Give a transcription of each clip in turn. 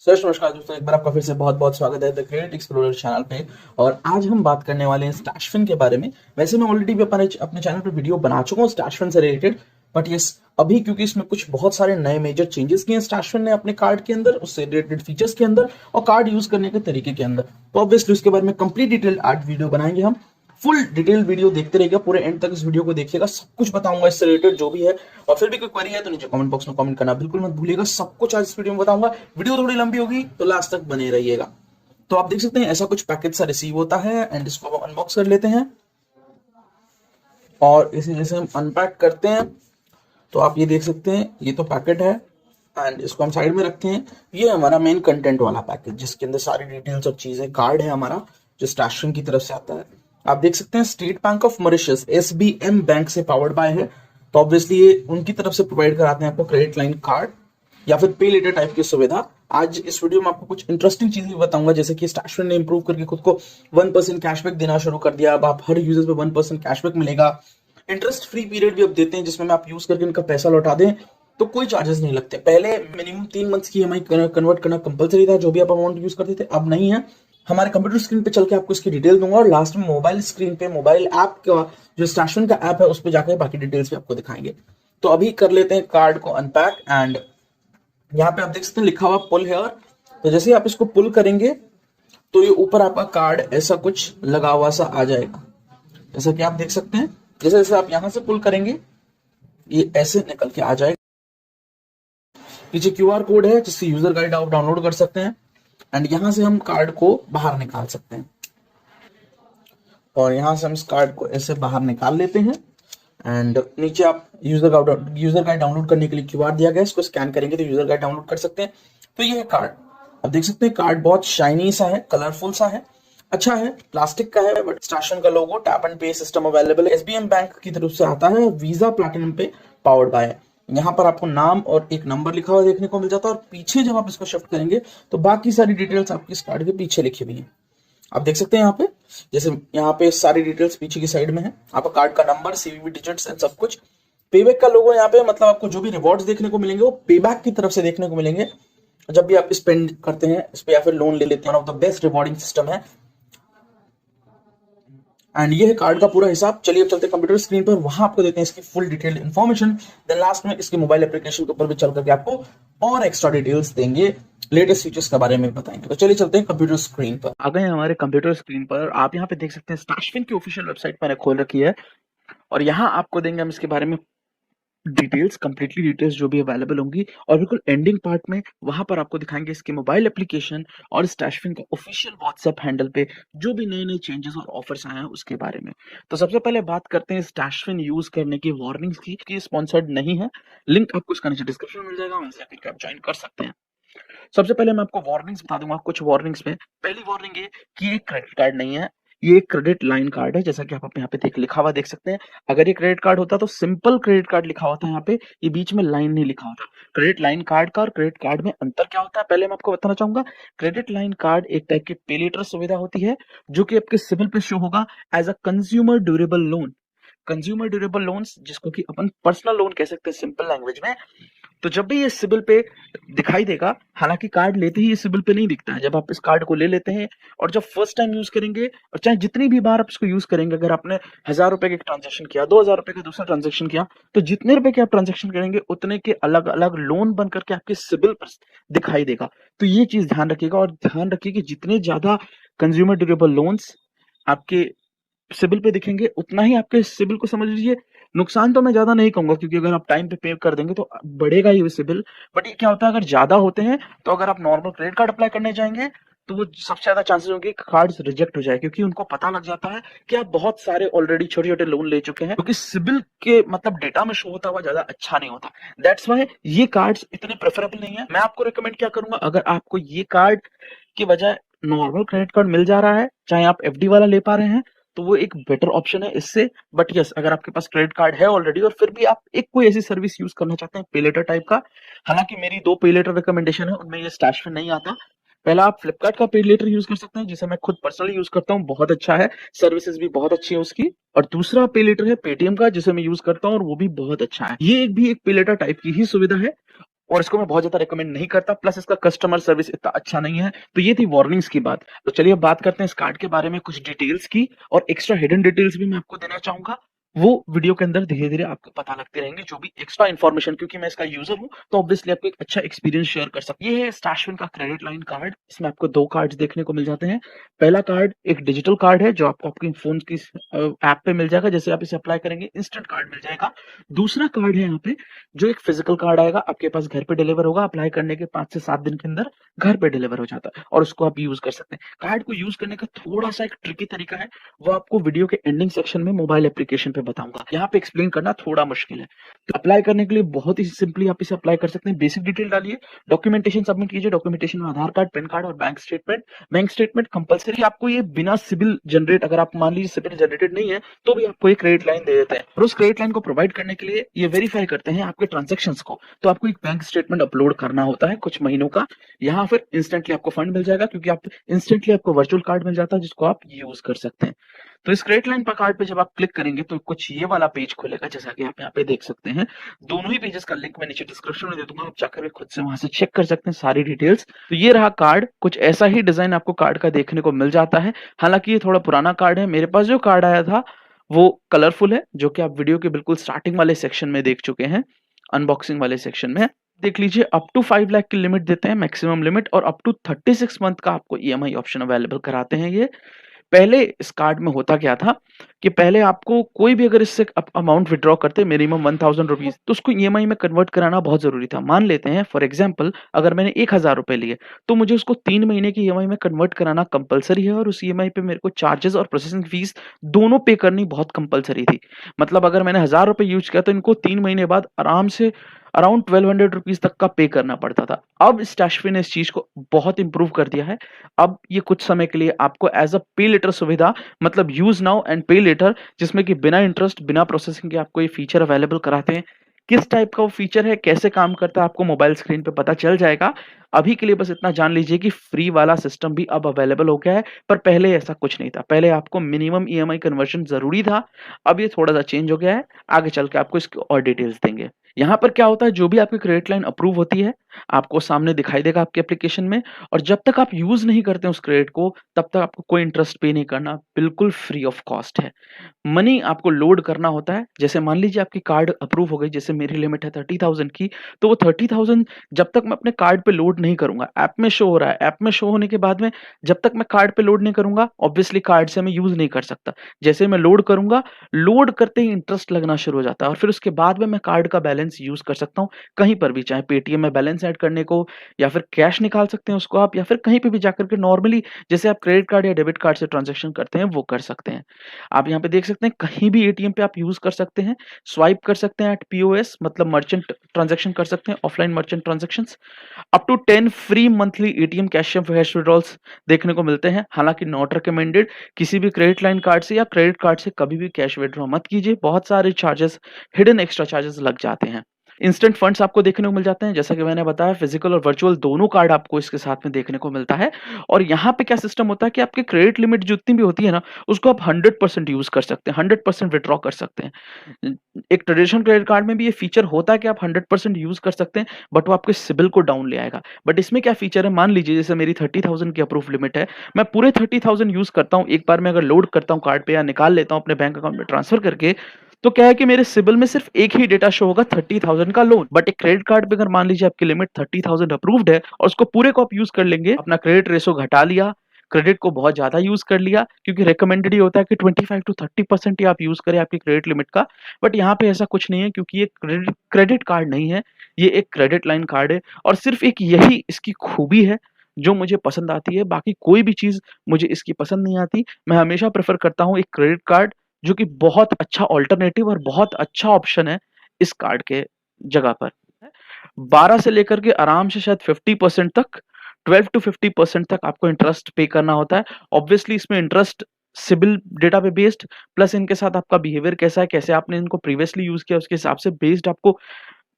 Sir नमस्कार दोस्तों, एक बार आपका फिर से बहुत बहुत स्वागत है द क्रेडिट एक्सप्लोरर चैनल पे। और आज हम बात करने वाले हैं स्टैशफिन के बारे में। वैसे मैं ऑलरेडी भी अपने चैनल पे वीडियो बना चुका हूँ स्टैशफिन से रिलेटेड, बट यस अभी क्योंकि इसमें कुछ बहुत सारे नए मेजर चेंजेस किए हैं स्टैशफिन ने अपने कार्ड के अंदर, उससे रिलेटेड फीचर्स के अंदर और कार्ड यूज करने के तरीके के अंदर, तो ऑब्वियसली उसके बारे में कंप्लीट डिटेल आज वीडियो बनाएंगे हम। फुल डिटेल वीडियो देखते रहिएगा, पूरे एंड तक इस वीडियो को देखिएगा, सब कुछ बताऊंगा इससे रिलेटेड जो भी है। और फिर भी कोई क्वेरी है तो नीचे कमेंट बॉक्स में कमेंट करना बिल्कुल मत भूलिएगा, सब कुछ आज इस वीडियो में बताऊंगा। वीडियो थोड़ी लंबी होगी तो लास्ट तक बने रहिएगा। तो आप देख सकते हैं ऐसा कुछ पैकेज सा रिसीव होता है एंड इसको हम अनबॉक्स कर लेते हैं। और इसे जैसे हम अनपैक करते हैं तो आप ये देख सकते हैं, ये तो पैकेट है एंड इसको हम साइड में रखते हैं। ये हमारा मेन कंटेंट वाला पैकेज जिसके अंदर सारी डिटेल्स और चीजें, कार्ड है हमारा जो स्टैशफिन की तरफ से आता है। आप देख सकते हैं state bank of Mauritius SBM bank से पावर्ड बाय है, तो ऑब्वियसली ये उनकी तरफ से प्रोवाइड कराते हैं आपको क्रेडिट लाइन कार्ड या फिर पे लेटर टाइप की सुविधा। आज इस वीडियो में आपको कुछ इंटरेस्टिंग चीजें भी बताऊंगा, जैसे कि स्टैशफिन ने इंप्रूव करके खुद को 1% कैशबैक देना शुरू कर दिया। अब आप हर यूजर पे 1% कैशबैक मिलेगा। इंटरेस्ट फ्री पीरियड भी अब देते हैं जिसमें आप यूज करके इनका पैसा लौटा दें तो कोई चार्जेस नहीं लगते। पहले मिनिमम 3 मंथ्स की EMI कन्वर्ट करना कंपलसरी था, जो भी आप अमाउंट यूज करते थे, अब नहीं है। हमारे कंप्यूटर स्क्रीन पे चल के आपको इसकी डिटेल दूंगा और लास्ट में मोबाइल स्क्रीन पे मोबाइल ऐप का जो स्टैशफिन का ऐप है उस पर जाकर बाकी डिटेल्स भी आपको दिखाएंगे। तो अभी कर लेते हैं कार्ड को अनपैक एंड यहाँ पे आप देख सकते हैं लिखा हुआ पुल हेयर। तो जैसे ही आप इसको पुल करेंगे तो ये ऊपर आपका कार्ड ऐसा कुछ लगा हुआ सा आ जाएगा, जैसा कि आप देख सकते हैं। जैसे जैसे आप यहां से पुल करेंगे ये ऐसे निकल के आ जाएगा। पीछे QR कोड है जिससे यूजर गाइड आप डाउनलोड कर सकते हैं एंड यहां से हम कार्ड को बाहर निकाल सकते हैं। और यहां से हम इस कार्ड को ऐसे बाहर निकाल लेते हैं एंड नीचे आप यूजर गाइड डाउनलोड करने के लिए QR दिया गया है, इसको स्कैन करेंगे तो यूजर गाइड डाउनलोड कर सकते हैं। तो ये है कार्ड। आप देख सकते हैं कार्ड बहुत शाइनी सा है, कलरफुल सा है, अच्छा है, प्लास्टिक का है बट स्टैशफिन का लोगो, टैप एंड पे सिस्टम अवेलेबल है, SBM बैंक की तरफ से आता है, वीजा प्लैटिनम पे पावर्ड बाय है। यहाँ पर आपको नाम और एक नंबर लिखा हुआ देखने को मिल जाता है और पीछे जब आप इसको शिफ्ट करेंगे तो बाकी सारी डिटेल्स आपकी इस कार्ड के पीछे लिखी हुई है। आप देख सकते हैं यहाँ पे, जैसे यहाँ पे सारी डिटेल्स पीछे की साइड में है, आपका कार्ड का नंबर, CVV डिजिट्स एंड सब कुछ। पेबैक का लोगो यहाँ पे, मतलब आपको जो भी रिवॉर्ड्स देखने को मिलेंगे वो पेबैक की तरफ से देखने को मिलेंगे जब भी आप स्पेंड करते हैं इस पे या फिर लोन ले लेते हैं। One of the best rewarding system है एंड ये है कार्ड का पूरा हिसाब। चलिए अब चलते हैं कंप्यूटर स्क्रीन पर, वहां आपको देते हैं इसकी full detailed information. Then last में इसके मोबाइल एप्लीकेशन के ऊपर भी चल करके आपको और एक्स्ट्रा डिटेल्स देंगे, लेटेस्ट फीचर्स के बारे में बताएंगे। तो चलिए चलते हैं कंप्यूटर स्क्रीन पर। आ गए हैं हमारे कंप्यूटर स्क्रीन पर। आप यहाँ पे देख सकते हैं स्टैशफिन की ऑफिशियल वेबसाइट मैंने खोल रखी है और यहाँ आपको देंगे हम इसके बारे में डिटेल्स, कंप्लीटली डिटेल्स जो भी अवेलेबल होंगी। और बिल्कुल एंडिंग पार्ट में वहां पर आपको दिखाएंगे इसके मोबाइल एप्लीकेशन और स्टैशफिन का ऑफिशियल व्हाट्सएप हैंडल पे जो भी नए नए चेंजेस और ऑफर्स आए हैं उसके बारे में। तो सबसे पहले बात करते हैं स्टैशफिन यूज करने की वार्निंग्स की स्पॉन्सर्ड नहीं है, लिंक आपको इसका नीचे डिस्क्रिप्शन में मिल जाएगा, वहां से आप ज्वाइन कर सकते हैं। सबसे पहले मैं आपको वार्निंग्स बता दूंगा कुछ वार्निंग्स में। पहली वार्निंग ये कि ये क्रेडिट कार्ड नहीं है, ये क्रेडिट लाइन कार्ड है, जैसा कि आप यहाँ पे लिखा हुआ देख सकते हैं। अगर ये क्रेडिट कार्ड होता तो सिंपल क्रेडिट कार्ड लिखा होता है, यहाँ पे ये बीच में लाइन नहीं लिखा होता। क्रेडिट लाइन कार्ड का और क्रेडिट कार्ड में अंतर क्या होता है पहले मैं आपको बताना चाहूंगा। क्रेडिट लाइन कार्ड एक टाइप की पे लेटर सुविधा होती है जो कि आपके सिविल पे शो होगा as a consumer durable loan. Consumer durable loans जिसको कि अपन पर्सनल लोन कह सकते हैं सिंपल लैंग्वेज में। तो जब भी ये सिबिल पे दिखाई देगा, हालांकि कार्ड लेते ही ये सिबिल पे नहीं दिखता है, जब आप इस कार्ड को ले लेते हैं और जब फर्स्ट टाइम यूज करेंगे और चाहे जितनी भी बार आप इसको यूज करेंगे, अगर आपने 1,000 रुपए का ट्रांजेक्शन किया, 2,000 रुपए का दूसरा ट्रांजेक्शन किया, तो जितने रुपए के आप ट्रांजेक्शन करेंगे उतने के अलग अलग लोन बन करके आपके सिबिल पर दिखाई देगा। तो ये चीज ध्यान रखिएगा और ध्यान रखिए कि जितने ज्यादा कंज्यूमर ड्यूरेबल लोन्स आपके सिबिल पे दिखेंगे उतना ही आपके सिबिल को समझ लीजिए नुकसान तो मैं ज्यादा नहीं कहूंगा, क्योंकि अगर आप टाइम पे कर देंगे तो बढ़ेगा ही सिबिल। बट ये क्या होता है अगर ज्यादा होते हैं तो अगर आप नॉर्मल क्रेडिट कार्ड अप्लाई करने जाएंगे तो वो सबसे ज्यादा चांसेस होंगे कार्ड रिजेक्ट हो जाए, क्योंकि उनको पता लग जाता है कि आप बहुत सारे ऑलरेडी छोटे छोटे लोन ले चुके हैं, क्योंकि सिबिल के मतलब डेटा में शो होता हुआ ज्यादा अच्छा नहीं होता। दैट्स वाई ये कार्ड्स इतने प्रेफरेबल नहीं है। मैं आपको रिकमेंड क्या करूंगा, अगर आपको ये कार्ड की बजाय नॉर्मल क्रेडिट कार्ड मिल जा रहा है, चाहे आप FD वाला ले पा रहे हैं, तो वो एक बेटर ऑप्शन है इससे। बट यस अगर आपके पास क्रेडिट कार्ड है ऑलरेडी और फिर भी आप एक कोई ऐसी सर्विस यूज करना चाहते हैं पे लेटर टाइप का, हालांकि मेरी 2 पे लेटर रिकमेंडेशन है, उनमें ये स्टैशफिन नहीं आता। पहला आप फ्लिपकार्ट का पे लेटर यूज कर सकते हैं जिसे मैं खुद पर्सनली यूज करता हूँ, बहुत अच्छा है, सर्विसेज भी बहुत अच्छी है उसकी। और दूसरा पे लेटर है पेटीएम का जिसे मैं यूज करता हूँ और वो भी बहुत अच्छा है। ये एक भी एक पे लेटर टाइप की ही सुविधा है और इसको मैं बहुत ज्यादा रिकमेंड नहीं करता, प्लस इसका कस्टमर सर्विस इतना अच्छा नहीं है। तो ये थी वार्निंग्स की बात। तो चलिए अब बात करते हैं इस कार्ड के बारे में कुछ डिटेल्स की, और एक्स्ट्रा हिडन डिटेल्स भी मैं आपको देना चाहूंगा। वो वीडियो के अंदर धीरे धीरे आपको पता लगते रहेंगे, जो भी एक्स्ट्रा इन्फॉर्मेशन, क्योंकि मैं इसका यूजर हूं तो ऑब्वियसली आपको एक अच्छा एक्सपीरियंस शेयर कर सकते हैं। ये है स्टैशविन का क्रेडिट लाइन कार्ड। इसमें आपको 2 कार्ड्स देखने को मिल जाते हैं। पहला कार्ड एक डिजिटल कार्ड है जो आपको आपके फोन की ऐप पे मिल जाएगा, जैसे आप इसे अप्लाई करेंगे इंस्टेंट कार्ड मिल जाएगा। दूसरा कार्ड है यहाँ पे जो एक फिजिकल कार्ड आएगा, आपके पास घर पे डिलीवर होगा, अप्लाई करने के 5 से 7 दिन के अंदर घर पे डिलीवर हो जाता है, और उसको आप यूज कर सकते हैं। कार्ड को यूज करने का थोड़ा सा एक ट्रिकी तरीका है, वो आपको वीडियो के एंडिंग सेक्शन में मोबाइल एप्लीकेशन पे बताऊंगा। यहाँ पे एक्सप्लेन करना थोड़ा मुश्किल है। तो अप्लाई करने के लिए बहुत ही सिंपली आप इसे अप्लाई कर सकते हैं। बेसिक डिटेल डालिए, डॉक्यूमेंटेशन सबमिट कीजिए। डॉक्यूमेंटेशन में आधार कार्ड, पैन कार्ड और bank statement. Bank statement compulsory आपको ये बिना सिबिल जनरेट, अगर आप मान लीजिए सिबिल जनरेटेड नहीं है तो भी आपको एक क्रेडिट लाइन दे देते हैं, और उस क्रेडिट लाइन को प्रोवाइड करने के लिए ये वेरीफाई करते हैं आपके ट्रांजेक्शंस को। तो आपको एक बैंक स्टेटमेंट अपलोड करना होता है कुछ महीनों का। यहाँ फिर इंस्टेंटली आपको फंड मिल जाएगा, क्योंकि आप इंस्टेंटली आपको वर्चुअल कार्ड मिल जाता है जिसको आप यूज कर सकते हैं। तो इस क्रेडिट लाइन पर कार्ड पे जब आप क्लिक करेंगे तो कुछ ये वाला पेज खुलेगा, जैसा कि आप यहाँ पे देख सकते हैं। दोनों ही पेजेस का लिंक मैं नीचे डिस्क्रिप्शन में दे दूंगा, आप जाकर खुद से वहां से चेक कर सकते हैं सारी डिटेल्स। तो ये रहा कार्ड, कुछ ऐसा ही डिजाइन आपको कार्ड का देखने को मिल जाता है। हालांकि ये थोड़ा पुराना कार्ड है, मेरे पास जो कार्ड आया था वो कलरफुल है, जो कि आप वीडियो के बिल्कुल स्टार्टिंग वाले सेक्शन में देख चुके हैं, अनबॉक्सिंग वाले सेक्शन में। देख लीजिए, अप टू 5 लाख की लिमिट देते हैं, मैक्सिमम लिमिट, और अप टू 36 मंथ का आपको ईएमआई ऑप्शन अवेलेबल कराते हैं ये। पहले इस कार्ड में होता क्या था कि पहले आपको कोई भी अगर इससे अमाउंट विड्रॉ करते मिनिमम 1000 रुपीज, तो उसको ईएमआई में कन्वर्ट कराना बहुत जरूरी था। मान लेते हैं फॉर एग्जांपल अगर मैंने 1000 रुपए लिए तो मुझे उसको 3 महीने की ईएमआई में कन्वर्ट कराना कंपलसरी है, और उस ईएमआई पे मेरे को चार्जेस और प्रोसेसिंग फीस दोनों पे करनी बहुत कंपलसरी थी। मतलब अगर मैंने 1000 रुपए यूज किया तो इनको 3 महीने बाद आराम से अराउंड 1200 रुपीज तक का पे करना पड़ता था। अब स्टैशफी ने इस चीज को बहुत इंप्रूव कर दिया है। अब ये कुछ समय के लिए आपको एज अ पे लेटर सुविधा, मतलब यूज नाउ एंड पे लेटर, जिसमें कि बिना इंटरेस्ट बिना प्रोसेसिंग के आपको ये फीचर अवेलेबल कराते हैं। किस टाइप का वो फीचर है, कैसे काम करता है, आपको मोबाइल स्क्रीन पे पता चल जाएगा। अभी के लिए बस इतना जान लीजिए कि फ्री वाला सिस्टम भी अब अवेलेबल हो गया है, पर पहले ऐसा कुछ नहीं था। पहले आपको मिनिमम ईएमआई कन्वर्शन जरूरी था, अब ये थोड़ा सा चेंज हो गया है। आगे चल के आपको इसकी और डिटेल्स देंगे। यहाँ पर क्या होता है, जो भी आपकी क्रेडिट लाइन अप्रूव होती है आपको सामने दिखाई देगा आपके एप्लीकेशन में, और जब तक आप यूज नहीं करते उस क्रेडिट को तब तक आपको कोई इंटरेस्ट पे नहीं करना, बिल्कुल फ्री ऑफ कॉस्ट है। मनी आपको लोड करना होता है। जैसे मान लीजिए आपकी कार्ड अप्रूव हो गई, जैसे मेरी लिमिट है 30,000 की, तो वो 30,000 जब तक मैं अपने कार्ड पे लोड नहीं करूंगा, ऐप में शो हो रहा है, ऐप में शो होने के बाद में जब तक मैं कार्ड पे लोड नहीं करूंगा, ऑब्वियसली कार्ड से मैं यूज नहीं कर सकता। जैसे मैं लोड करूंगा, लोड करते ही इंटरेस्ट लगना शुरू हो जाता है, और फिर उसके बाद में मैं कार्ड का बैलेंस यूज कर सकता हूँ कहीं पर भी, चाहे पेटीएम में बैलेंस ऐड करने को, या फिर कैश निकाल सकते हैं उसको आप, या फिर कहीं पे भी जाकर के नॉर्मली जैसे आप क्रेडिट कार्ड या डेबिट कार्ड से ट्रांजैक्शन करते हैं वो कर सकते हैं। आप यहाँ पे देख सकते हैं कहीं भी एटीएम पे आप यूज कर सकते हैं, स्वाइप कर सकते हैं एट पीओएस, मतलब मर्चेंट ट्रांजैक्शन कर सकते हैं, offline merchant transactions. Up to 10 free monthly ATM cash withdrawals देखने को मिलते हैं। हालांकि नॉट रिकमेंडेड, किसी भी क्रेडिट लाइन कार्ड से या क्रेडिट कार्ड से कभी भी कैश विड्रॉ मत कीजिए, बहुत सारे चार्जेस, हिडन एक्स्ट्रा चार्जेस लग जाते हैं। इंस्टेंट फंड्स आपको देखने को मिल जाते हैं, जैसा कि मैंने बताया फिजिकल और वर्चुअल दोनों कार्ड आपको इसके साथ में देखने को मिलता है। और यहाँ पे क्या सिस्टम होता है कि आपकी क्रेडिट लिमिट जितनी भी होती है ना, उसको आप 100% यूज कर सकते हैं, 100% विड्रॉ कर सकते हैं। एक ट्रेडिशनल क्रेडिट कार्ड में भी ये फीचर होता है कि आप 100% यूज कर सकते हैं, बट वो आपके सिबिल को डाउन ले आएगा। बट इसमें क्या फीचर है, मान लीजिए जैसे मेरी 30,000 की अप्रूव लिमिट है, मैं पूरे 30,000 यूज करता हूँ एक बार में, अगर लोड करता हूँ कार्ड पे या निकाल लेता हूँ अपने बैंक अकाउंट में ट्रांसफर करके, तो क्या है कि मेरे सिबिल में सिर्फ एक ही डेटा शो होगा 30,000 का लोन। बट एक क्रेडिट कार्ड पे अगर मान लीजिए आपकी लिमिट 30,000 अप्रूव्ड है और उसको पूरे को आप यूज कर लेंगे, अपना क्रेडिट रेशो घटा लिया, क्रेडिट को बहुत ज्यादा यूज कर लिया, क्योंकि रिकमेंडेड ही होता है कि 25 to 30% ही आप यूज करें आपकी क्रेडिट लिमिट का। बट यहाँ पे ऐसा कुछ नहीं है, क्योंकि ये क्रेडिट कार्ड नहीं है, ये एक क्रेडिट लाइन कार्ड है। और सिर्फ एक यही इसकी खूबी है जो मुझे पसंद आती है, बाकी कोई भी चीज मुझे इसकी पसंद नहीं आती। मैं हमेशा प्रेफर करता हूँ एक क्रेडिट कार्ड, जो कि बहुत अच्छा ऑल्टरनेटिव और बहुत अच्छा ऑप्शन है इस कार्ड के जगह पर। 12 से लेकर के आराम से शायद 50% तक, 12 to 50% तक आपको इंटरेस्ट पे करना होता है। ऑब्वियसली इसमें इंटरेस्ट सिबिल डेटा पे बेस्ड, प्लस इनके साथ आपका बिहेवियर कैसा है, कैसे आपने इनको प्रीवियसली यूज किया, उसके हिसाब से बेस्ड आपको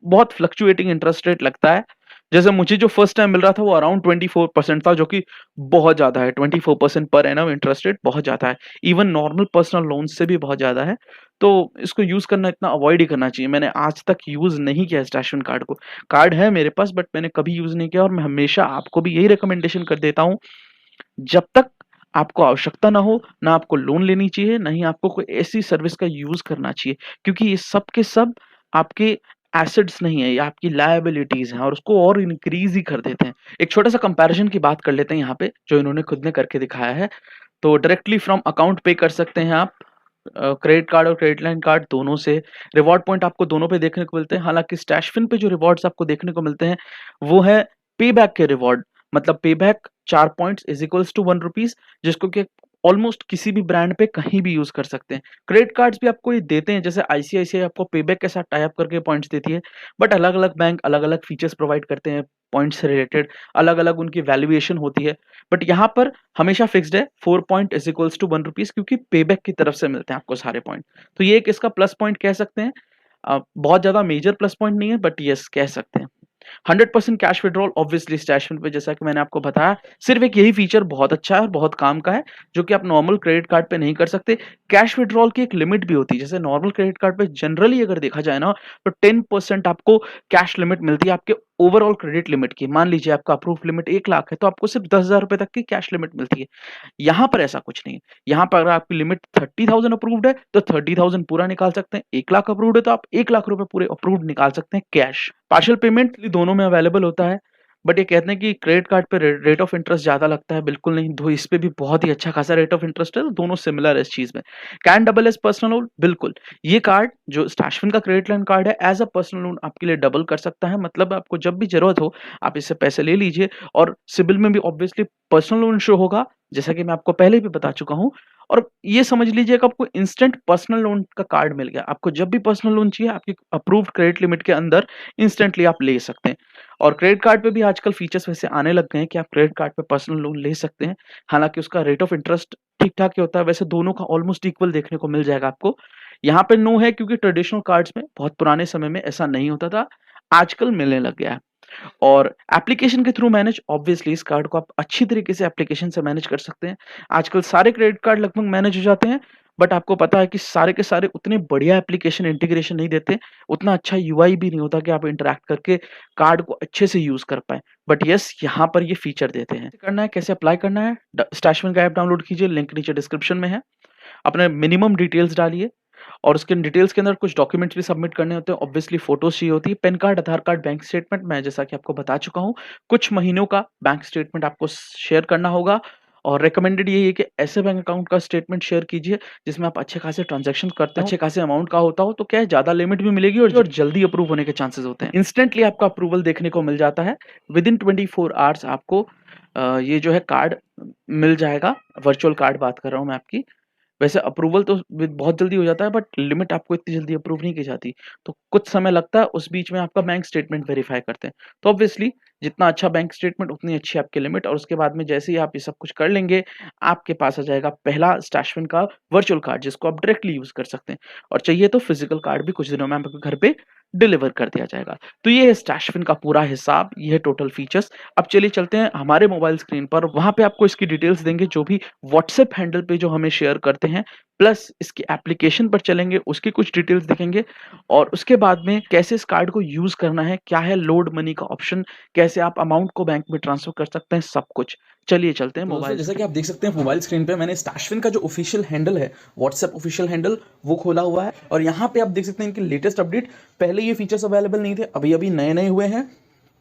बहुत फ्लक्चुएटिंग इंटरेस्ट रेट लगता है। जैसे मुझे जो फर्स्ट टाइम मिल रहा था वो अराउंड 24% था, जो कि बहुत ज़्यादा है। 24% पर एनम इंटरेस्ट रेट बहुत ज़्यादा है। इवन नॉर्मल पर्सनल लोन से भी बहुत ज़्यादा है। तो इसको यूज़ करना इतना अवॉइड ही करना चाहिए। मैंने आज तक यूज़ नहीं किया स्टैशवन कार्ड को। कार्ड है मेरे पास बट मैंने कभी यूज़ नहीं किया, और मैं हमेशा आपको भी यही रिकमेंडेशन कर देता हूँ, जब तक आपको आवश्यकता ना हो, ना आपको लोन लेनी चाहिए, ना ही आपको कोई ऐसी सर्विस का यूज़ करना चाहिए, क्योंकि ये सब के सब आपके एसेट्स नहीं है, ये आपकी लायबिलिटीज़ हैं और उसको और इंक्रीज़ ही कर देते हैं। एक छोटा-सा कंपैरिज़न की बात कर लेते हैं यहाँ पे, जो इन्होंने खुद ने करके दिखाया है। तो डायरेक्टली फ्रॉम अकाउंट पे कर सकते हैं आप, क्रेडिट कार्ड और क्रेडिट लाइन कार्ड दोनों से। रिवॉर्ड पॉइंट आपको दोनों पे देखने को मिलते हैं। हालाँकि स्टैशफिन पे जो रिवॉर्ड्स आपको देखने को मिलते हैं, वो है पेबैक के रिवॉर्ड। मतलब payback 4 points is equals to ₹1, जिसको कि ऑलमोस्ट किसी भी ब्रांड पे कहीं भी यूज़ कर सकते हैं। क्रेडिट कार्ड्स भी आपको ये देते हैं, जैसे आईसीआईसीआई आपको पेबैक के साथ टाई अप करके पॉइंट्स देती है, बट अलग-अलग बैंक अलग-अलग फीचर्स प्रोवाइड करते हैं पॉइंट्स से रिलेटेड, अलग-अलग उनकी वैल्यूएशन होती है। बट यहाँ पर हमेशा फिक्स्ड है 4 पॉइंट इज़ इक्वल्स टू ₹1, क्योंकि पेबैक की तरफ से मिलते हैं आपको सारे पॉइंट। तो ये एक इसका प्लस पॉइंट कह सकते हैं। बहुत ज़्यादा मेजर प्लस पॉइंट नहीं है, बट येस कह सकते हैं। 100% कैश विड्रॉल ऑब्वियसली स्टैशफिन पे, जैसा कि मैंने आपको बताया, सिर्फ एक यही फीचर बहुत अच्छा है और बहुत काम का है, जो कि आप नॉर्मल क्रेडिट कार्ड पे नहीं कर सकते। कैश विड्रॉल की एक लिमिट भी होती है। जैसे नॉर्मल क्रेडिट कार्ड पे जनरली अगर देखा जाए ना, तो 10% आपको कैश लिमिट मिलती है आपके ओवरऑल क्रेडिट लिमिट की। मान लीजिए आपका अप्रूव लिमिट 1 लाख है, तो आपको सिर्फ 10,000 रुपए तक की कैश लिमिट मिलती है। यहाँ पर ऐसा कुछ नहीं है। यहाँ पर अगर आपकी लिमिट 30,000 अप्रूव्ड है, तो 30,000 पूरा निकाल सकते हैं। 1 लाख अप्रूव्ड है, तो आप 1 लाख रुपए पूरे अप्रूव्ड निकाल सकते हैं कैश। पार्शियल पेमेंट दोनों में अवेलेबल होता है, बट ये कहते हैं कि क्रेडिट कार्ड पे रेट ऑफ इंटरेस्ट ज़्यादा लगता है। बिल्कुल नहीं, दो इस पे भी बहुत ही अच्छा खासा रेट ऑफ इंटरेस्ट है, तो दोनों सिमिलर है इस चीज़ में। Can double as personal loan, बिल्कुल। ये कार्ड जो स्टैशफिन का क्रेडिट लाइन कार्ड है, एज़ अ पर्सनल लोन आपके लिए डबल कर सकता है। मतलब आपको जब भी ज़रूरत हो, आप इससे पैसे ले लीजिए, और सिबिल में भी ऑब्वियसली पर्सनल लोन शो होगा, जैसा कि मैं आपको पहले भी बता चुका हूँ। और ये समझ लीजिए कि आपको इंस्टेंट पर्सनल लोन का कार्ड मिल गया। आपको जब भी पर्सनल लोन चाहिए, आपकी अप्रूव्ड क्रेडिट लिमिट के अंदर इंस्टेंटली आप ले सकते हैं। और क्रेडिट कार्ड पे भी आजकल फीचर्स वैसे आने लग गए हैं कि आप क्रेडिट कार्ड पे पर्सनल लोन ले सकते हैं। हालाँकि उसका रेट ऑफ इंटरेस्ट ठीक-ठाक ही होता है, वैसे दोनों का ऑलमोस्ट इक्वल देखने को मिल जाएगा आपको। यहाँ पे नो है, क्योंकि ट्रेडिशनल कार्ड्स में बहुत पुराने समय में ऐसा नहीं होता था, आजकल मिलने लग गया है। और एप्लीकेशन के थ्रू मैनेज, ऑब्वियसली इस कार्ड को आप अच्छी तरीके से एप्लीकेशन से मैनेज कर सकते हैं। आजकल सारे क्रेडिट कार्ड लगभग मैनेज हो जाते हैं, बट आपको पता है कि सारे के सारे उतने बढ़िया एप्लीकेशन इंटीग्रेशन नहीं देते, उतना अच्छा यूआई भी नहीं होता कि आप इंटरैक्ट करके कार्ड को अच्छे से यूज़ कर पाएँ। बट येस, यहाँ पर ये फीचर देते हैं। कैसे करना है, कैसे अप्लाई करना है? ड स्टैशफिन का ऐप डाउनलोड कीजिए, लिंक नीचे डिस्क्रिप्शन में है। अपने मिनिमम डिटेल्स डालिए, और उसके डिटेल्स के अंदर कुछ डॉक्यूमेंट्स भी सबमिट करने होते हैं। ऑब्वियसली फोटोज़ चाहिए होती है, पैन कार्ड, आधार कार्ड, बैंक स्टेटमेंट, मैं जैसा कि आपको बता चुका हूँ। कुछ महीनों का बैंक स्टेटमेंट आपको शेयर करना होगा, और रिकमेंडेड यही है कि ऐसे बैंक अकाउंट का स्टेटमेंट शेयर कीजिए जिसमें आप अच्छे खासे ट्रांज़ैक्शन करते हो, अच्छे खासे अमाउंट का होता हो, तो क्या है, ज़्यादा लिमिट भी मिलेगी और जल्दी अप्रूव होने के चांसेस होते हैं। इंस्टेंटली आपका अप्रूवल देखने को मिल जाता है। विदिन 24 आवर्स आपको ये जो है कार्ड मिल जाएगा। वर्चुअल कार्ड बात कर रहा हूँ मैं आपकी। वैसे अप्रूवल तो बहुत जल्दी हो जाता है, बट लिमिट आपको इतनी जल्दी अप्रूव नहीं की जाती। तो कुछ समय लगता है, उस बीच में आपका बैंक स्टेटमेंट वेरीफाई करते हैं। तो ऑब्वियसली जितना अच्छा बैंक स्टेटमेंट, उतनी अच्छी आपकी लिमिट, और उसके बाद में जैसे ही आप ये सब कुछ कर लेंगे, आपके पास आ जाएगा पहला स्टैशफिन का वर्चुअल कार्ड, जिसको आप डायरेक्टली यूज़ कर सकते हैं। और चाहिए तो फिजिकल कार्ड भी कुछ दिनों में आपके घर पे डिलीवर कर दिया जाएगा। तो ये है स्टैशफिन का पूरा हिसाब, ये है टोटल फीचर्स। अब चलिए चलते हैं हमारे मोबाइल स्क्रीन पर, वहाँ पे आपको इसकी डिटेल्स देंगे, जो भी व्हाट्सएप हैंडल पे जो हमें शेयर करते हैं, प्लस इसकी एप्लीकेशन पर चलेंगे, उसकी कुछ डिटेल्स देखेंगे, और उसके बाद में कैसे इस कार्ड को यूज़ करना है, क्या है लोड मनी का ऑप्शन, कैसे आप अमाउंट को बैंक में ट्रांसफ़र कर सकते हैं, सब कुछ। चलिए चलते हैं तो दोस्तों, मोबाइल जैसा कि स्क्रीन। आप देख सकते हैं मोबाइल स्क्रीन पे मैंने स्टैशफिन का जो ऑफिशियल हैंडल है, व्हाट्सएप ऑफिशियल हैंडल, वो खोला हुआ है। और यहाँ पे आप देख सकते हैं इनकी लेटेस्ट अपडेट। पहले ये फीचर्स अवेलेबल नहीं थे, अभी अभी नए नए हुए हैं।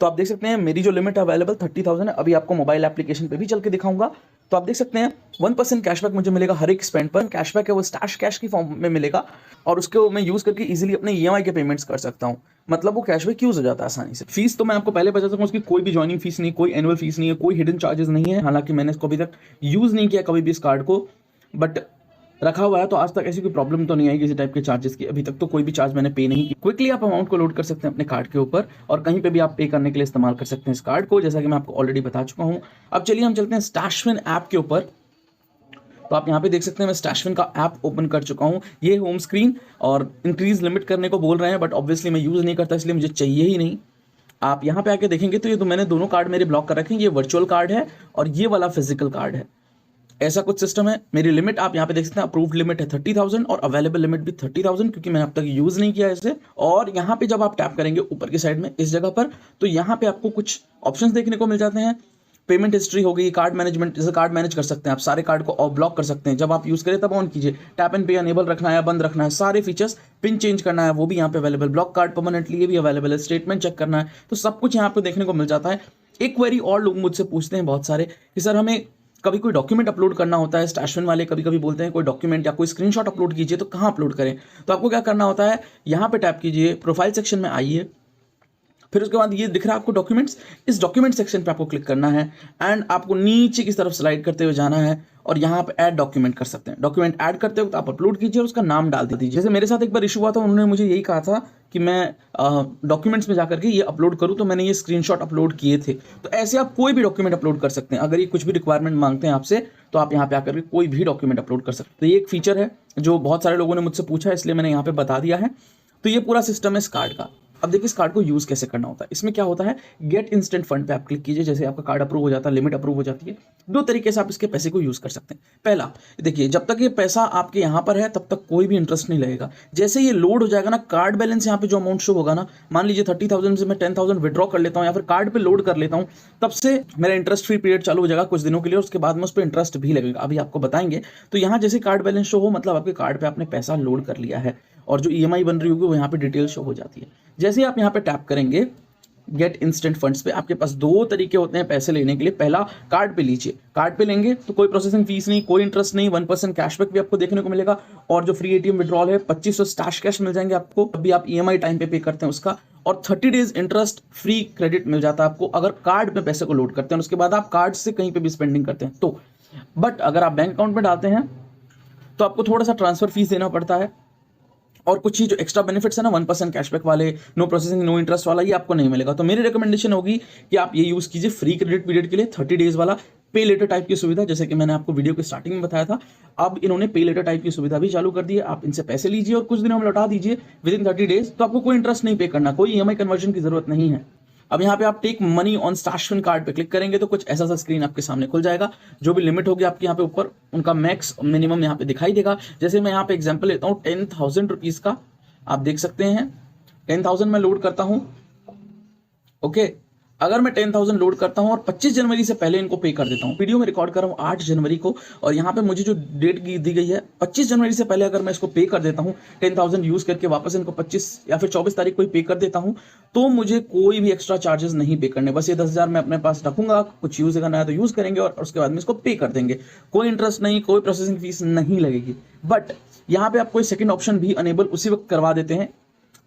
तो आप देख सकते हैं मेरी जो लिमिट अवेलेबल 30,000 है। अभी आपको मोबाइल एप्लीकेशन पे भी चल के दिखाऊंगा। तो आप देख सकते हैं 1% कैशबैक मुझे मिलेगा हर एक स्पेंड पर। कैशबैक है वो स्टैश कैश की फॉर्म में मिलेगा, और उसको मैं यूज़ करके इजीली अपने ईएमआई के पेमेंट्स कर सकता हूँ। मतलब वो कैशबैक यूज़ हो जाता है आसानी से। फीस तो मैं आपको पहले बता सकता हूँ, उसकी कोई भी ज्वाइनिंग फीस नहीं, कोई एनुअल फीस नहीं है, कोई हिडन चार्जेस नहीं है। हालांकि मैंने इसको अभी तक यूज़ नहीं किया कभी भी इस कार्ड को, बट रखा हुआ है, तो आज तक ऐसी कोई प्रॉब्लम तो नहीं आई किसी टाइप के चार्जेस की। अभी तक तो कोई भी चार्ज मैंने पे नहीं की। क्विकली आप अमाउंट को लोड कर सकते हैं अपने कार्ड के ऊपर, और कहीं पे भी आप पे करने के लिए इस्तेमाल कर सकते हैं इस कार्ड को, जैसा कि मैं आपको ऑलरेडी बता चुका हूँ। अब चलिए हम चलते हैं स्टैशफिन ऐप के ऊपर। तो आप यहाँ पे देख सकते हैं मैं स्टैशफिन का ऐप ओपन कर चुका हूँ। ये होम स्क्रीन, और इंक्रीज लिमिट करने को बोल रहे हैं, बट ऑब्वियसली मैं यूज़ नहीं करता, इसलिए मुझे चाहिए ही नहीं। आप यहाँ पे आके देखेंगे तो ये तो मैंने दोनों कार्ड मेरे ब्लॉक कर रखे हैं, ये वर्चुअल कार्ड है और ये वाला फिजिकल कार्ड है। ऐसा कुछ सिस्टम है। मेरी लिमिट आप यहाँ पे देख सकते हैं, अप्रूव्ड लिमिट है 30,000 और अवेलेबल लिमिट भी 30,000, क्योंकि मैंने अब तक यूज नहीं किया इसे। और यहाँ पे जब आप टैप करेंगे ऊपर की साइड में इस जगह पर, तो यहाँ पे आपको कुछ ऑप्शंस देखने को मिल जाते हैं। पेमेंट हिस्ट्री हो गई, कार्ड मैनेजमेंट, जैसे कार्ड मैनेज कर सकते हैं आप, सारे कार्ड को ब्लॉक कर सकते हैं, जब आप यूज करें तब ऑन कीजिए। टैप एंड पे अनेबल रखना है या बंद रखना है, सारे फीचर्स, पिन चेंज करना है वो भी यहाँ पे अवेलेबल, ब्लॉक कार्ड परमानेंटली ये भी अवेलेबल है, स्टेटमेंट चेक करना है, तो सब कुछ यहाँ पे देखने को मिल जाता है। एक क्वेरी और लोग मुझसे पूछते हैं बहुत सारे कि सर हमें कभी कोई डॉक्यूमेंट अपलोड करना होता है, स्टैशफिन वाले कभी कभी बोलते हैं कोई डॉक्यूमेंट या कोई स्क्रीनशॉट अपलोड कीजिए, तो कहाँ अपलोड करें। तो आपको क्या करना होता है, यहाँ पे टैप कीजिए, प्रोफाइल सेक्शन में आइए, फिर उसके बाद ये दिख रहा है आपको डॉक्यूमेंट्स, इस डॉक्यूमेंट सेक्शन पे आपको क्लिक करना है एंड आपको नीचे की तरफ स्लाइड करते हुए जाना है और यहाँ पे ऐड डॉक्यूमेंट कर सकते हैं। डॉक्यूमेंट ऐड करते वक्त आप अपलोड कीजिए और उसका नाम डाल दीजिए। जैसे मेरे साथ एक बार इशू हुआ था, उन्होंने मुझे यही कहा था कि मैं डॉक्यूमेंट्स में जाकर के ये अपलोड करूँ, तो मैंने ये स्क्रीनशॉट अपलोड किए थे। तो ऐसे आप कोई भी डॉक्यूमेंट अपलोड कर सकते हैं। अगर ये कुछ भी रिक्वायरमेंट मांगते हैं आपसे, तो आप यहाँ पे आकर के कोई भी डॉक्यूमेंट अपलोड कर सकते हैं। तो ये एक फीचर है जो बहुत सारे लोगों ने मुझसे पूछा, इसलिए मैंने यहाँ पे बता दिया है। तो ये पूरा सिस्टम है इस कार्ड का। अब देखिए इस कार्ड को यूज कैसे करना होता है। इसमें क्या होता है, गेट इंस्टेंट फंड पे आप क्लिक कीजिए, जैसे आपका कार्ड अप्रूव हो जाता है, लिमिट अप्रूव हो जाती है। दो तरीके से आप इसके पैसे को यूज कर सकते हैं। पहला देखिए, जब तक ये पैसा आपके यहाँ पर है तब तक कोई भी इंटरेस्ट नहीं लगेगा। जैसे ये लोड हो जाएगा ना, कार्ड बैलेंस यहाँ पे जो अमाउंट शो होगा ना, मान लीजिए 30,000 से मैं 10,000 विड्रॉ कर लेता हूँ या फिर कार्ड पे लोड कर लेता हूँ, तब से मेरा इंटरेस्ट फ्री पीरियड चालू हो जाएगा कुछ दिनों के लिए, और उसके बाद में उस पर इंटरेस्ट भी लगेगा। अभी आपको बताएंगे। तो यहाँ जैसे कार्ड बैलेंस शो हो, मतलब आपके कार्ड पे आपने पैसा लोड कर लिया है और जो ईएमआई बन रही होगी वो यहाँ पे डिटेल शो हो जाती है। जैसे ही आप यहाँ पे टैप करेंगे गेट इंस्टेंट फंड्स पे, आपके पास दो तरीके होते हैं पैसे लेने के लिए। पहला, कार्ड पे लीजिए, कार्ड पे लेंगे तो कोई प्रोसेसिंग फीस नहीं, कोई इंटरेस्ट नहीं, 1% कैशबैक भी आपको देखने को मिलेगा, और जो फ्री एटीएम विड्रॉल है 2500 स्टैश कैश मिल जाएंगे आपको, अभी आप ईएमआई टाइम पे करते हैं उसका, और 30 डेज इंटरेस्ट फ्री क्रेडिट मिल जाता है आपको अगर कार्ड पे पैसे को लोड करते हैं, उसके बाद आप कार्ड से कहीं पे भी स्पेंडिंग करते हैं तो। बट अगर आप बैंक अकाउंट में डालते हैं तो आपको थोड़ा सा ट्रांसफर फीस देना पड़ता है, और कुछ ही जो एक्स्ट्रा बेनिफिट्स है ना, 1% कैशबैक वाले, नो प्रोसेसिंग नो इंटरेस्ट वाला, ये आपको नहीं मिलेगा। तो मेरी रिकमेंडेशन होगी कि आप ये यूज कीजिए फ्री क्रेडिट पीरियड के लिए, 30 डेज वाला पे लेटर टाइप की सुविधा, जैसे कि मैंने आपको वीडियो के स्टार्टिंग में बताया था। अब इन्होंने पे लेटर टाइप की सुविधा भी चालू कर दी है। आप इनसे पैसे लीजिए और कुछ दिनों में लौटा दीजिए विद इन 30 डेज, तो आपको कोई इंटरेस्ट नहीं पे करना, कोई ईएमआई कन्वर्जन की जरूरत नहीं है। अब यहाँ पे आप टेक मनी ऑन स्टैशफिन कार्ड पे क्लिक करेंगे तो कुछ ऐसा सा स्क्रीन आपके सामने खुल जाएगा। जो भी लिमिट होगी आपके यहाँ पे ऊपर, उनका मैक्स मिनिमम यहाँ पे दिखाई देगा। जैसे मैं यहाँ पे एग्जांपल लेता हूँ 10,000 रुपीज का, आप देख सकते हैं 10,000 मैं लोड करता हूं। ओके, अगर मैं 10,000 लोड करता हूं और 25 जनवरी से पहले इनको पे कर देता हूं, वीडियो में रिकॉर्ड कर रहा हूं 8 जनवरी को, और यहां पे मुझे जो डेट दी गई है 25 जनवरी से पहले अगर मैं इसको पे कर देता हूं 10,000 यूज करके, वापस इनको 25 या फिर 24 तारीख को ही पे कर देता हूं, तो मुझे कोई भी एक्स्ट्रा चार्जेस नहीं पे करने। बस ये 10,000 मैं अपने पास रखूंगा, कुछ यूज करना है तो यूज करेंगे और उसके बाद में इसको पे कर देंगे। कोई इंटरेस्ट नहीं, कोई प्रोसेसिंग फीस नहीं लगेगी। बट यहाँ पे आप कोई सेकंड ऑप्शन भी अनेबल उसी वक्त करवा देते हैं,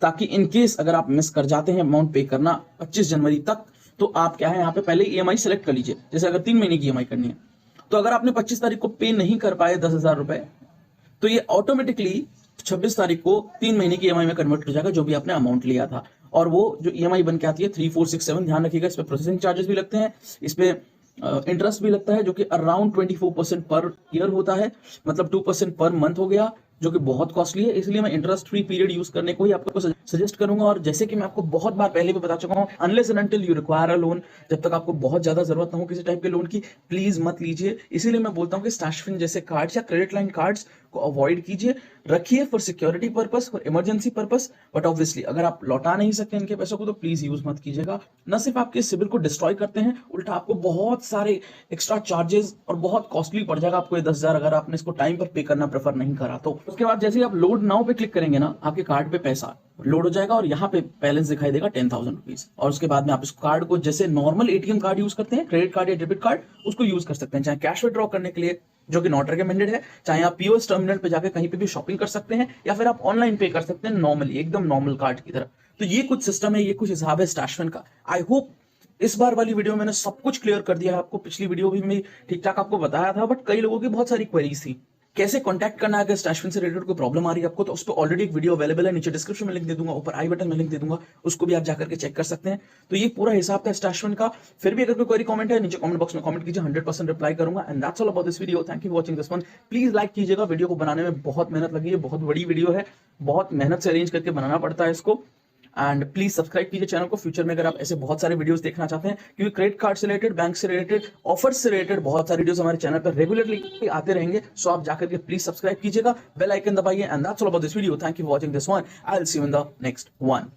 ताकि इन केस अगर आप मिस कर जाते हैं अमाउंट पे करना 25 जनवरी तक, तो आप क्या है यहाँ पे पहले ईएमआई सेलेक्ट कर लीजिए। जैसे अगर 3 महीने की ईएमआई करनी है, तो अगर आपने 25 तारीख को पे नहीं कर पाए 10,000 रुपए, तो ये ऑटोमेटिकली 26 तारीख को 3 महीने की ईएमआई में कन्वर्ट हो जाएगा, जो भी आपने अमाउंट लिया था। और वो जो ईएमआई बन के आती है 3467, ध्यान रखिएगा, इस पे प्रोसेसिंग चार्जेस भी लगते हैं, इस पे इंटरेस्ट भी लगता है, जो कि अराउंड 24% पर ईयर होता है, मतलब 2% पर मंथ हो गया, जो कि बहुत कॉस्टली है। इसलिए मैं इंटरेस्ट फ्री पीरियड यूज करने को ही आपको सजेस्ट करूंगा। और जैसे कि मैं आपको बहुत बार पहले भी बता चुका हूं, unless and until you require a loan, जब तक आपको बहुत ज्यादा जरूरत ना हो किसी टाइप के लोन की, प्लीज मत लीजिए। इसीलिए मैं बोलता हूं कि स्टैशफिन जैसे कार्ड्स या क्रेडिट लाइन कार्ड्स को अवॉइड कीजिए, रखिए for security purpose, for emergency purpose. But obviously अगर आप लौटा नहीं सकते इनके पैसों को, तो प्लीज यूज मत कीजिएगा। न सिर्फ आपके सिबिल को डिस्ट्रॉय करते हैं, उल्टा आपको बहुत सारे एक्स्ट्रा चार्जेस और बहुत कॉस्टली पड़ जाएगा आपको ये 10,000, अगर आपने इसको टाइम पर पे करना प्रेफर नहीं करा तो। उसके बाद जैसे ही आप लोड नाउ पे क्लिक करेंगे ना, आपके कार्ड पे पैसा लोड हो जाएगा और यहाँ पे बैलेंस दिखाई देगा 10,000 रुपीज। और उसके बाद में आप इस कार्ड को जैसे नॉर्मल एटीएम कार्ड यूज करते हैं, क्रेडिट कार्ड या डेबिट कार्ड, उसको यूज कर सकते हैं, चाहे कैश विड्रॉ करने के लिए, जो कि नॉट रिकमेंडेड है, चाहे आप पीओएस टर्मिनल पे जाकर कहीं पे भी शॉपिंग कर सकते हैं, या फिर आप ऑनलाइन पे कर सकते हैं नॉर्मली, एकदम नॉर्मल कार्ड की तरह। तो ये कुछ सिस्टम है, ये कुछ हिसाब है स्टैशफिन का। आई होप इस बार वाली वीडियो में मैंने सब कुछ क्लियर कर दिया है आपको। पिछली वीडियो भी मैं ठीक ठाक आपको बताया था, बट कई लोगों की बहुत सारी क्वेरीज थी, कैसे कांटेक्ट करना है अगर स्टैशफिन से रिलेटेड कोई प्रॉब्लम आ रही है आपको, तो उस पर ऑलरेडी एक वीडियो अवेलेबल है, नीचे डिस्क्रिप्शन में लिंक दे दूंगा, ऊपर आई बटन में लिंक दे दूंगा, उसको भी आप जाकर के चेक कर सकते हैं। तो ये पूरा हिसाब था स्टैशफिन का। फिर भी अगर कोई क्वेरी कमेंट है, नीचे कमेंट बॉक्स में कमेंट कीजिए, 100% रिप्लाई करूंगा। And that's all about this video, thank you for watching this one. Please like कीजिएगा, वीडियो को बनाने में बहुत मेहनत लगी है, बहुत बड़ी वीडियो है, बहुत मेहनत से अरेंज करके बनाना पड़ता है इसको। एंड प्लीज सब्सक्राइब कीजिए चैनल को। फ्यूचर में अगर आप ऐसे बहुत सारे वीडियोस देखना चाहते हैं, क्योंकि क्रेडिट कार्ड से रिलेटेड, बैंक से रिलेटेड, ऑफर्स से रिलेटेड बहुत सारे वीडियोस हमारे चैनल पर रेगुलरली आते रहेंगे। सो आप जाकर के प्लीज सब्सक्राइब कीजिएगा, बेल आइकन दबाइए। And that's all about this video. Thank you for watching this one. I will see you in the next one.